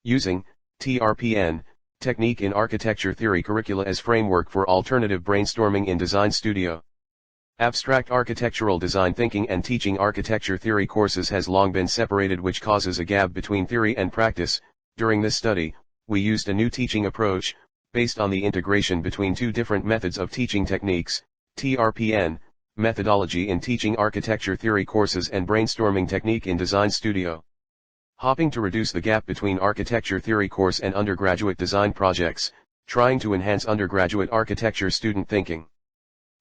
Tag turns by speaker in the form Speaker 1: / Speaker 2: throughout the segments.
Speaker 1: Using Trpn technique in architecture theory curricula as framework for alternative brainstorming in Design Studio. Abstract architectural design thinking and teaching architecture theory courses has long been separated, which causes a gap between theory and practice. During this study, we used a new teaching approach, based on the integration between two different methods of teaching techniques, Trpn, methodology in teaching architecture theory courses, and brainstorming technique in Design Studio. Hopping to reduce the gap between architecture theory course and undergraduate design projects, trying to enhance undergraduate architecture student thinking.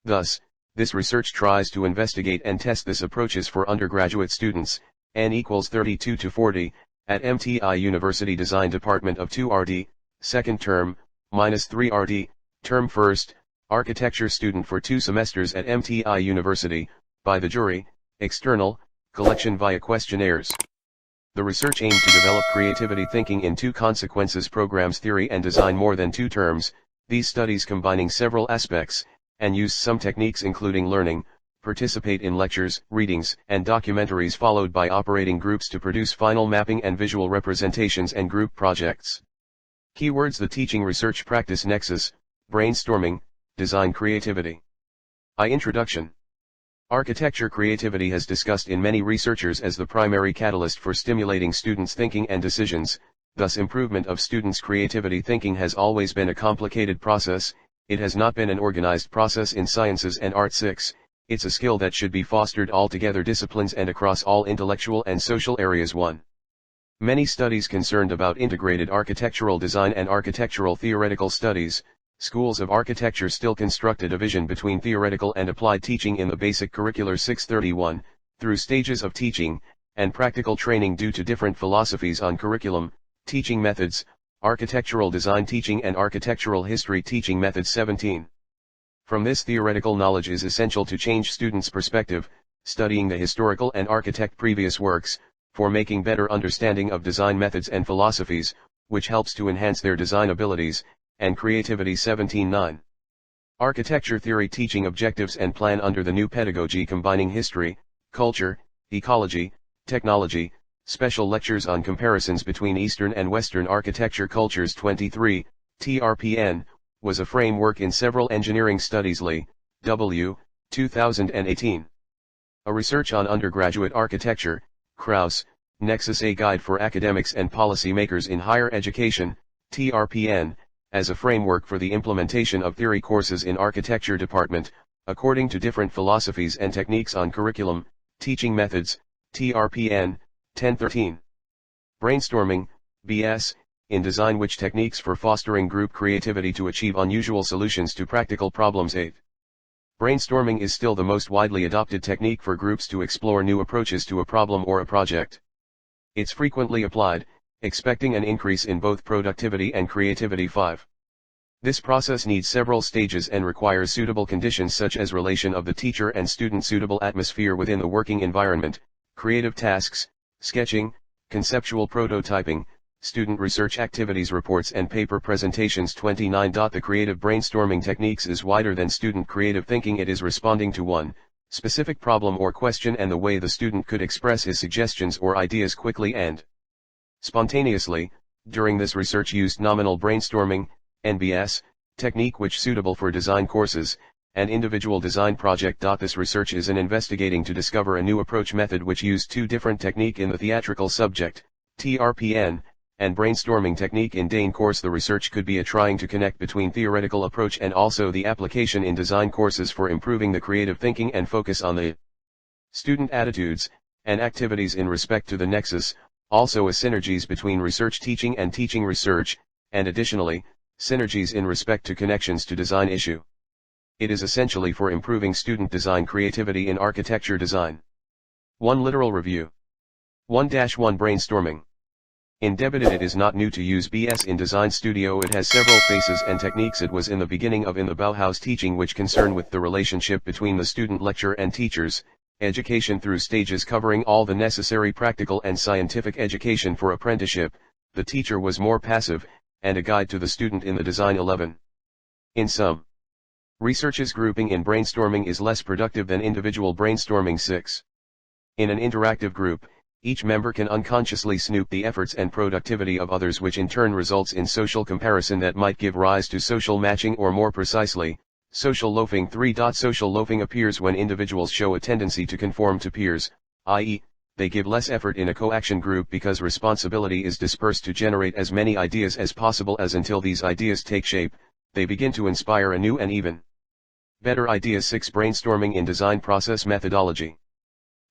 Speaker 1: Thus, this research tries to investigate and test this approaches for undergraduate students, N equals 32 to 40, at MTI University Design Department of 2 RD, second term, -3 RD, term first, architecture student for 2 semesters at MTI University, by the jury, external, collection via questionnaires. The research aimed to develop creativity thinking in 2 consequences programs theory and design more than 2 terms, these studies combining several aspects, and used some techniques including learning, participate in lectures, readings, and documentaries followed by operating groups to produce final mapping and visual representations and group projects. Keywords: the teaching research practice nexus, brainstorming, design creativity. Introduction. Architecture creativity has discussed in many researchers as the primary catalyst for stimulating students' thinking and decisions, thus improvement of students' creativity thinking has always been a complicated process, it has not been an organized process in sciences and arts. 6, it's a skill that should be fostered all together disciplines and across all intellectual and social areas. 1. Many studies concerned about integrated architectural design and architectural theoretical studies. Schools of architecture still construct a division between theoretical and applied teaching in the basic curricular 631, through stages of teaching, and practical training due to different philosophies on curriculum, teaching methods, architectural design teaching and architectural history teaching methods. 17. From this theoretical knowledge is essential to change students' perspective, studying the historical and architect previous works, for making better understanding of design methods and philosophies, which helps to enhance their design abilities, and creativity. 17.9. Architecture theory teaching objectives and plan under the new pedagogy combining history, culture, ecology, technology, special lectures on comparisons between Eastern and Western architecture cultures. 23, Trpn, was a framework in several engineering studies. Lee, W., 2018. A research on undergraduate architecture, Krauss, Nexus, a guide for academics and policymakers in higher education, Trpn, as a framework for the implementation of theory courses in architecture department, according to different philosophies and techniques on curriculum, teaching methods, Trpn, 1013. Brainstorming, BS, in design, which techniques for fostering group creativity to achieve unusual solutions to practical problems. 8. Brainstorming is still the most widely adopted technique for groups to explore new approaches to a problem or a project. It's frequently applied, expecting an increase in both productivity and creativity. 5. This process needs several stages and requires suitable conditions such as relation of the teacher and student, suitable atmosphere within the working environment, creative tasks, sketching, conceptual prototyping, student research activities, reports and paper presentations. 29. The creative brainstorming techniques is wider than student creative thinking. It is responding to one specific problem or question and the way the student could express his suggestions or ideas quickly and spontaneously. During this research used nominal brainstorming, NBS, technique, which suitable for design courses, and individual design project. This research is an investigating to discover a new approach method which used 2 different technique in the theatrical subject, Trpn, and brainstorming technique in Dane course. The research could be a trying to connect between theoretical approach and also the application in design courses for improving the creative thinking and focus on the student attitudes and activities in respect to the nexus, also a synergies between research teaching and teaching research, and additionally, synergies in respect to connections to design issue. It is essentially for improving student design creativity in architecture design. 1. Literal review. 1-1 Brainstorming. Indebited. It is not new to use BS in Design Studio. It has several phases and techniques. It was in the beginning of in the Bauhaus teaching, which concern with the relationship between the student, lecturer and teachers, education through stages covering all the necessary practical and scientific education for apprenticeship. The teacher was more passive, and a guide to the student in the design. 11. In sum, researches grouping in brainstorming is less productive than individual brainstorming. 6. In an interactive group, Each member can unconsciously snoop the efforts and productivity of others, which in turn results in social comparison that might give rise to social matching, or more precisely, social loafing. 3. Social loafing appears when individuals show a tendency to conform to peers, i.e., they give less effort in a co-action group because responsibility is dispersed to generate as many ideas as possible, as until these ideas take shape, they begin to inspire a new and even better idea. 6. Brainstorming in design process methodology.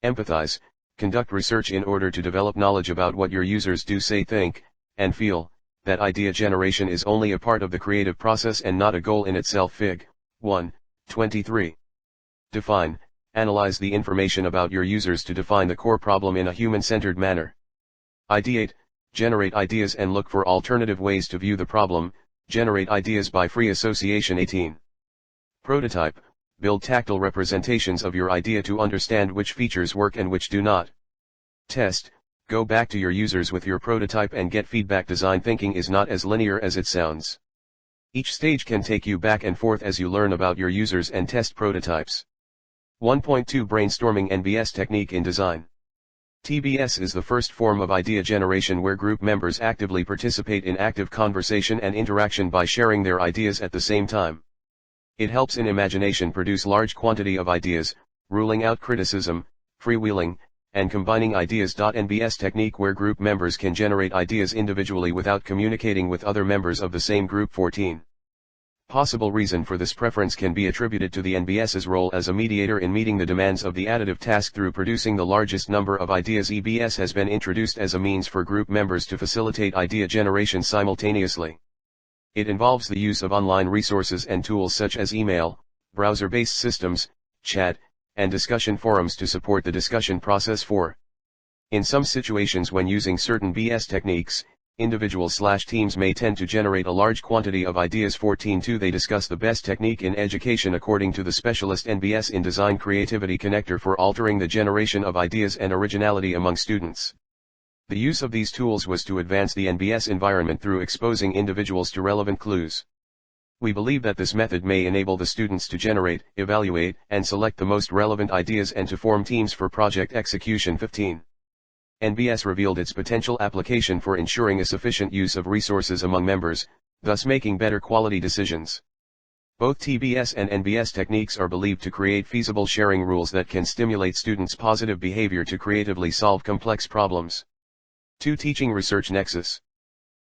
Speaker 1: Empathize. Conduct research in order to develop knowledge about what your users do, say, think, and feel. That idea generation is only a part of the creative process and not a goal in itself. Fig. 1, 23. Define. Analyze the information about your users to define the core problem in a human-centered manner. Ideate. Generate ideas and look for alternative ways to view the problem. Generate ideas by free association. 18. Prototype. Build tactile representations of your idea to understand which features work and which do not. Test. Go back to your users with your prototype and get feedback. Design thinking is not as linear as it sounds. Each stage can take you back and forth as you learn about your users and test prototypes. 1.2 Brainstorming Nbs Technique in design. TBS is the first form of idea generation where group members actively participate in active conversation and interaction by sharing their ideas at the same time. It helps in imagination produce large quantity of ideas, ruling out criticism, freewheeling, and combining ideas. Nbs technique where group members can generate ideas individually without communicating with other members of the same group. 14. Possible reason for this preference can be attributed to the NBS's role as a mediator in meeting the demands of the additive task through producing the largest number of ideas. EBS has been introduced as a means for group members to facilitate idea generation simultaneously. It involves the use of online resources and tools such as email, browser-based systems, chat, and discussion forums to support the discussion process. 4. In some situations, when using certain BS techniques, individuals/teams may tend to generate a large quantity of ideas. 14.2 They discuss the best technique in education according to the specialist NBS in design creativity connector for altering the generation of ideas and originality among students. The use of these tools was to advance the NBS environment through exposing individuals to relevant clues. We believe that this method may enable the students to generate, evaluate, and select the most relevant ideas and to form teams for project execution. 15. NBS revealed its potential application for ensuring a sufficient use of resources among members, thus making better quality decisions. Both TBS and NBS techniques are believed to create feasible sharing rules that can stimulate students' positive behavior to creatively solve complex problems. 2. Teaching Research Nexus.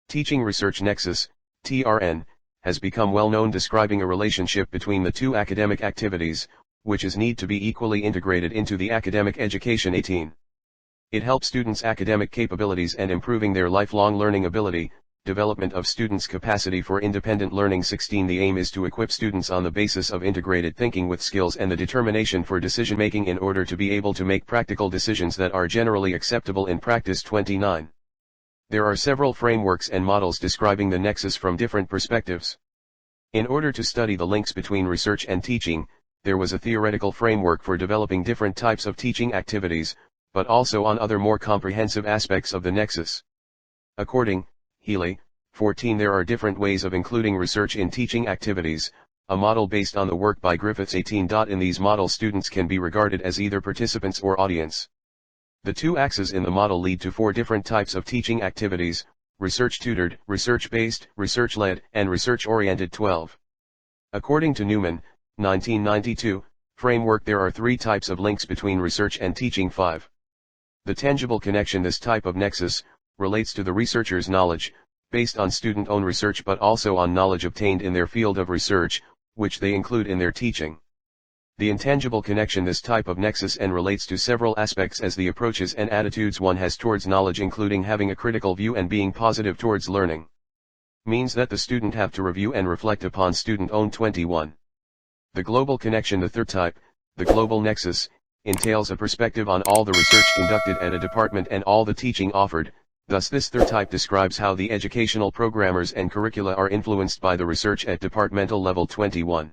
Speaker 1: Teaching Research Nexus, TRN, has become well known, describing a relationship between the two academic activities, which is need to be equally integrated into the academic education. 18. It helps students' academic capabilities and improving their lifelong learning ability, development of students' capacity for independent learning. 16. The aim is to equip students on the basis of integrated thinking with skills and the determination for decision-making in order to be able to make practical decisions that are generally acceptable in practice. 29. There are several frameworks and models describing the nexus from different perspectives. In order to study the links between research and teaching, there was a theoretical framework for developing different types of teaching activities, but also on other more comprehensive aspects of the nexus. According, Healy, 14. There are different ways of including research in teaching activities, a model based on the work by Griffiths. 18. In these models, students can be regarded as either participants or audience. The two axes in the model lead to 4 different types of teaching activities: research-tutored, research-based, research-led, and research-oriented. 12. According to Newman, 1992, framework, there are 3 types of links between research and teaching. 5. The tangible connection. This type of nexus relates to the researcher's knowledge, based on student-owned research but also on knowledge obtained in their field of research, which they include in their teaching. The intangible connection. This type of nexus and relates to several aspects as the approaches and attitudes one has towards knowledge, including having a critical view and being positive towards learning. Means that the student have to review and reflect upon student-owned. 21. The global connection. The third type, the global nexus, entails a perspective on all the research conducted at a department and all the teaching offered. Thus this third type describes how the educational programmers and curricula are influenced by the research at departmental level. 21.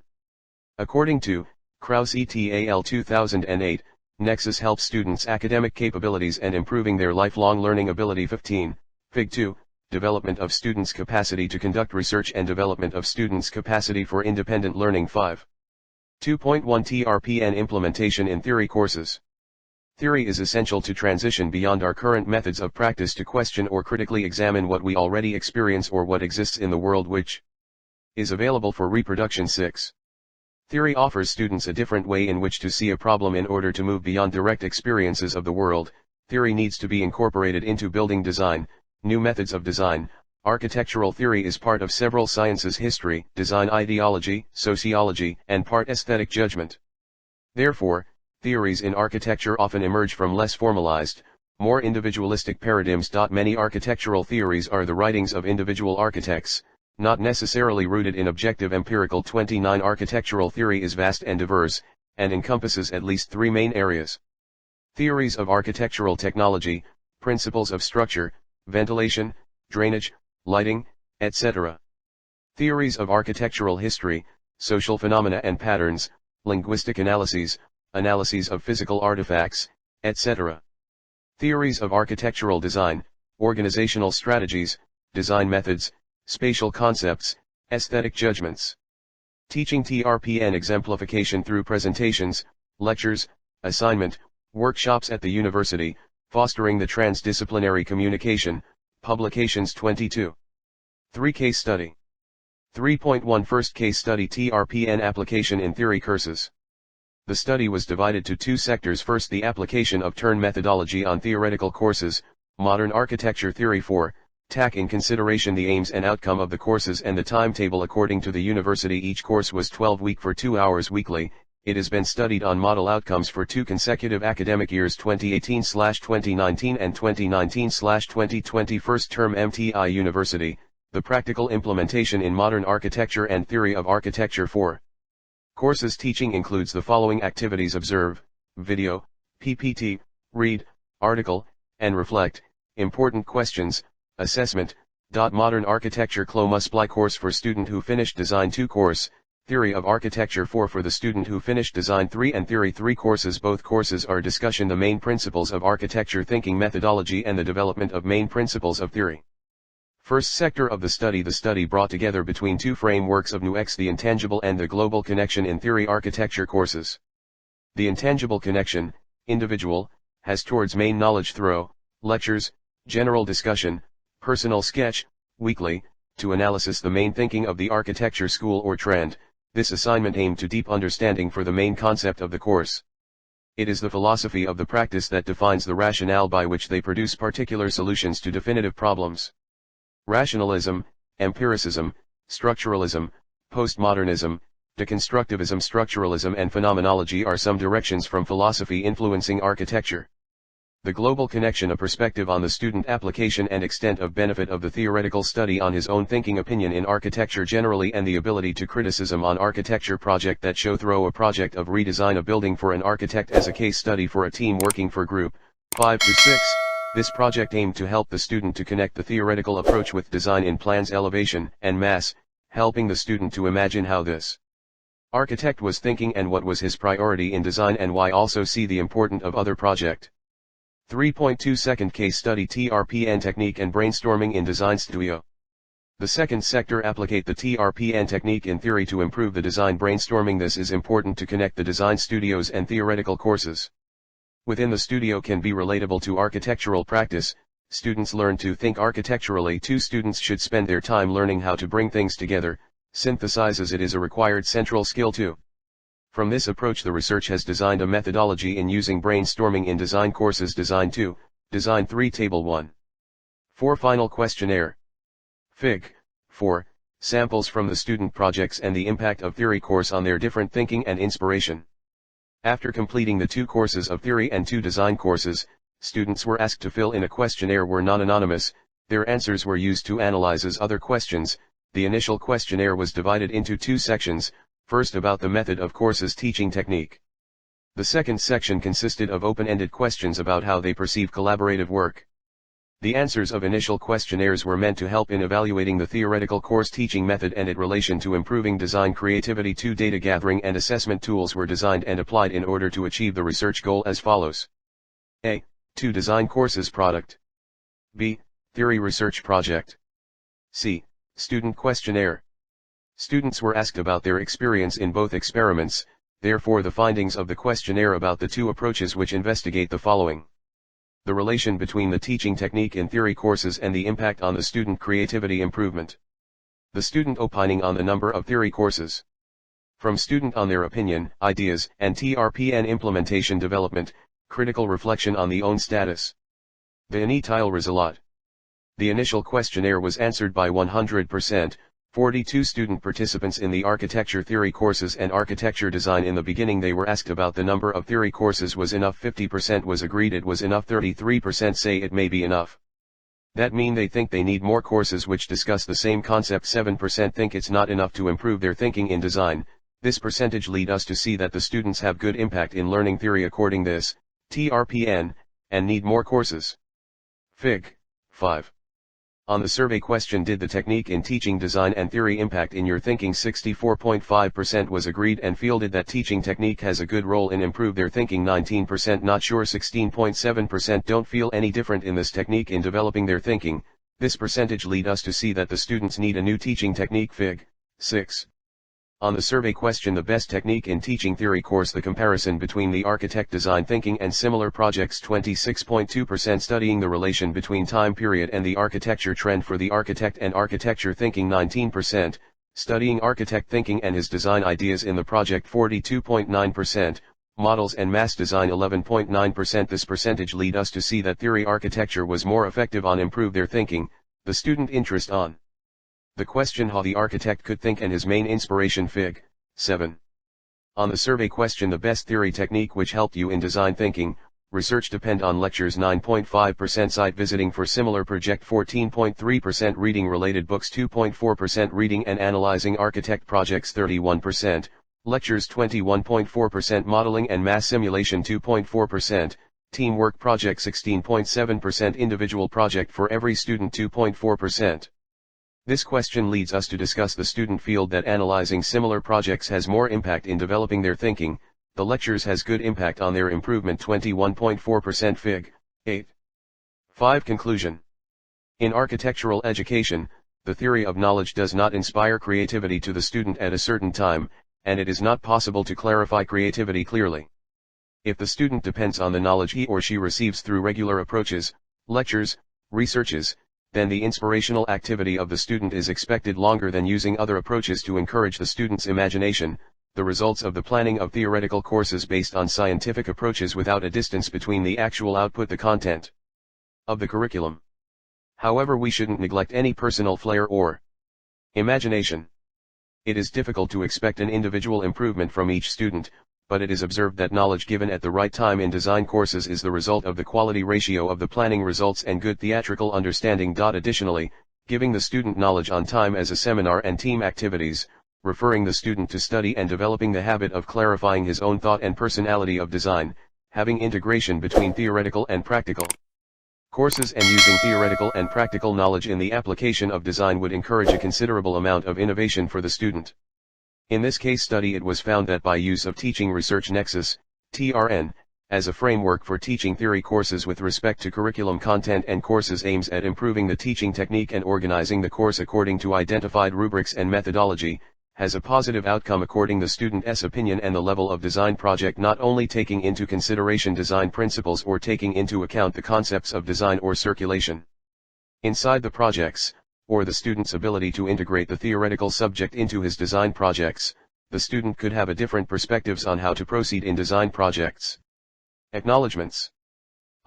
Speaker 1: According to Krause et al. 2008, Nexus helps students' academic capabilities and improving their lifelong learning ability. 15. Fig. 2, development of students' capacity to conduct research and development of students' capacity for independent learning. 5. 2.1 Trpn implementation in theory courses. Theory is essential to transition beyond our current methods of practice to question or critically examine what we already experience or what exists in the world which is available for reproduction. 6. Theory offers students a different way in which to see a problem. In order to move beyond direct experiences of the world, theory needs to be incorporated into building design, new methods of design. Architectural theory is part of several sciences: history, design ideology, sociology, and part aesthetic judgment. Therefore, theories in architecture often emerge from less formalized, more individualistic paradigms. Many architectural theories are the writings of individual architects, not necessarily rooted in objective empirical. 29. Architectural theory is vast and diverse, and encompasses at least three main areas: theories of architectural technology, principles of structure, ventilation, drainage, lighting, etc. Theories of architectural history, social phenomena and patterns, linguistic analyses, analyses of physical artifacts, etc. Theories of architectural design, organizational strategies, design methods, spatial concepts, aesthetic judgments. Teaching Trpn exemplification through presentations, lectures, assignment, workshops at the university, fostering the transdisciplinary communication, publications. 22. 3. Case study. 3.1 First case study: Trpn application in theory courses. The study was divided to two sectors. First, the application of turn methodology on theoretical courses, modern architecture theory. 4. TAC in consideration the aims and outcome of the courses and the timetable according to the university. Each course was 12-week for 2 hours weekly. It has been studied on model outcomes for 2 consecutive academic years, 2018/2019 and 2019/2020. First term MTI University, the practical implementation in modern architecture and theory of architecture. 4. Courses teaching includes the following activities: observe, video, PPT, read, article, and reflect, important questions, assessment. Modern architecture CLO multiply course for student who finished design 2 course, theory of architecture 4 for the student who finished design 3 and theory 3 courses. Both courses are discussion the main principles of architecture thinking methodology and the development of main principles of theory. First sector of the study brought together between two frameworks of NUX, the intangible and the global connection in theory architecture courses. The intangible connection, individual, has towards main knowledge through, lectures, general discussion, personal sketch, weekly, to analysis the main thinking of the architecture school or trend. This assignment aimed to deep understanding for the main concept of the course. It is the philosophy of the practice that defines the rationale by which they produce particular solutions to definitive problems. Rationalism, empiricism, structuralism, postmodernism, deconstructivism. Structuralism and phenomenology are some directions from philosophy influencing architecture. The global connection, a perspective on the student application and extent of benefit of the theoretical study on his own thinking opinion in architecture generally, and the ability to criticism on architecture project that show through a project of redesign a building for an architect as a case study for a team working for group 5 to 6. This project aimed to help the student to connect the theoretical approach with design in plans, elevation, and mass, helping the student to imagine how this architect was thinking and what was his priority in design and why. Also see the importance of other project. 3.2 Second case study: Trpn technique and brainstorming in design studio. The second sector applicate the Trpn technique in theory to improve the design brainstorming. This is important to connect the design studios and theoretical courses within the studio can be relatable to architectural practice. Students learn to think architecturally. 2 Students should spend their time learning how to bring things together, synthesizes it is a required central skill too. From this approach the research has designed a methodology in using brainstorming in design courses: Design 2, Design 3, Table 1. 4 Final questionnaire. Fig. 4, samples from the student projects and the impact of theory course on their different thinking and inspiration. After completing the 2 courses of theory and 2 design courses, students were asked to fill in a questionnaire were non-anonymous. Their answers were used to analyze as other questions. The initial questionnaire was divided into 2 sections, first about the method of courses teaching technique. The second section consisted of open-ended questions about how they perceive collaborative work. The answers of initial questionnaires were meant to help in evaluating the theoretical course teaching method and its relation to improving design creativity. 2 Data gathering and assessment tools were designed and applied in order to achieve the research goal as follows. A. 2 design courses product. B. Theory research project. C. Student questionnaire. Students were asked about their experience in both experiments, Therefore the findings of the questionnaire about the two approaches which investigate the following: the relation between the teaching technique in theory courses and the impact on the student creativity improvement. The student opining on the number of theory courses. From student on their opinion, ideas, and Trpn implementation development, critical reflection on the own status. The Untitled result. The initial questionnaire was answered by 100%, 42 student participants in the architecture theory courses and architecture design. In the beginning they were asked about the number of theory courses was enough, 50% was agreed it was enough, 33% say it may be enough. That mean they think they need more courses which discuss the same concept, 7% think it's not enough to improve their thinking in design. This percentage lead us to see that the students have good impact in learning theory according this, Trpn, and need more courses. Fig. 5. On the survey question, did the technique in teaching design and theory impact in your thinking? 64.5% was agreed and fielded that teaching technique has a good role in improve their thinking. 19% not sure. 16.7% don't feel any different in this technique in developing their thinking. This percentage lead us to see that the students need a new teaching technique. Fig. 6. On the survey question, the best technique in teaching theory course, the comparison between the architect design thinking and similar projects. 26.2% studying the relation between time period and the architecture trend for the architect and architecture thinking. 19% studying architect thinking and his design ideas in the project. 42.9% models and mass design. 11.9%. This percentage lead us to see that theory architecture was more effective on improve their thinking. The student interest on the question how the architect could think and his main inspiration. Fig. 7. On the survey question, the best theory technique which helped you in design thinking, research depend on lectures. 9.5% site visiting for similar project. 14.3% reading related books. 2.4% reading and analyzing architect projects. 31% lectures. 21.4% modeling and mass simulation. 2.4% teamwork project. 16.7% individual project for every student. 2.4%. This question leads us to discuss the student field that analyzing similar projects has more impact in developing their thinking. The lectures has good impact on their improvement. 21.4%. Fig. 8. 5. Conclusion. In architectural education, the theory of knowledge does not inspire creativity to the student at a certain time, and it is not possible to clarify creativity clearly. If the student depends on the knowledge he or she receives through regular approaches, lectures, researches, then the inspirational activity of the student is expected longer than using other approaches to encourage the student's imagination. The results of the planning of theoretical courses based on scientific approaches without a distance between the actual output, the content of the curriculum. However, we shouldn't neglect any personal flair or imagination. It is difficult to expect an individual improvement from each student, but it is observed that knowledge given at the right time in design courses is the result of the quality ratio of the planning results and good theatrical understanding. Additionally, giving the student knowledge on time as a seminar and team activities, referring the student to study and developing the habit of clarifying his own thought and personality of design, having integration between theoretical and practical courses and using theoretical and practical knowledge in the application of design would encourage a considerable amount of innovation for the student. In this case study it was found that by use of Teaching Research Nexus, TRN, as a framework for teaching theory courses with respect to curriculum content and courses aims at improving the teaching technique and organizing the course according to identified rubrics and methodology, has a positive outcome according the student's opinion and the level of design project, not only taking into consideration design principles or taking into account the concepts of design or circulation inside the projects, or the student's ability to integrate the theoretical subject into his design projects. The student could have a different perspectives on how to proceed in design projects. Acknowledgements.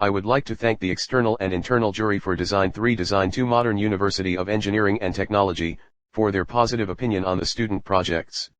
Speaker 1: I would like to thank the external and internal jury for Design 3 Design 2 Modern University of Engineering and Technology, for their positive opinion on the student projects.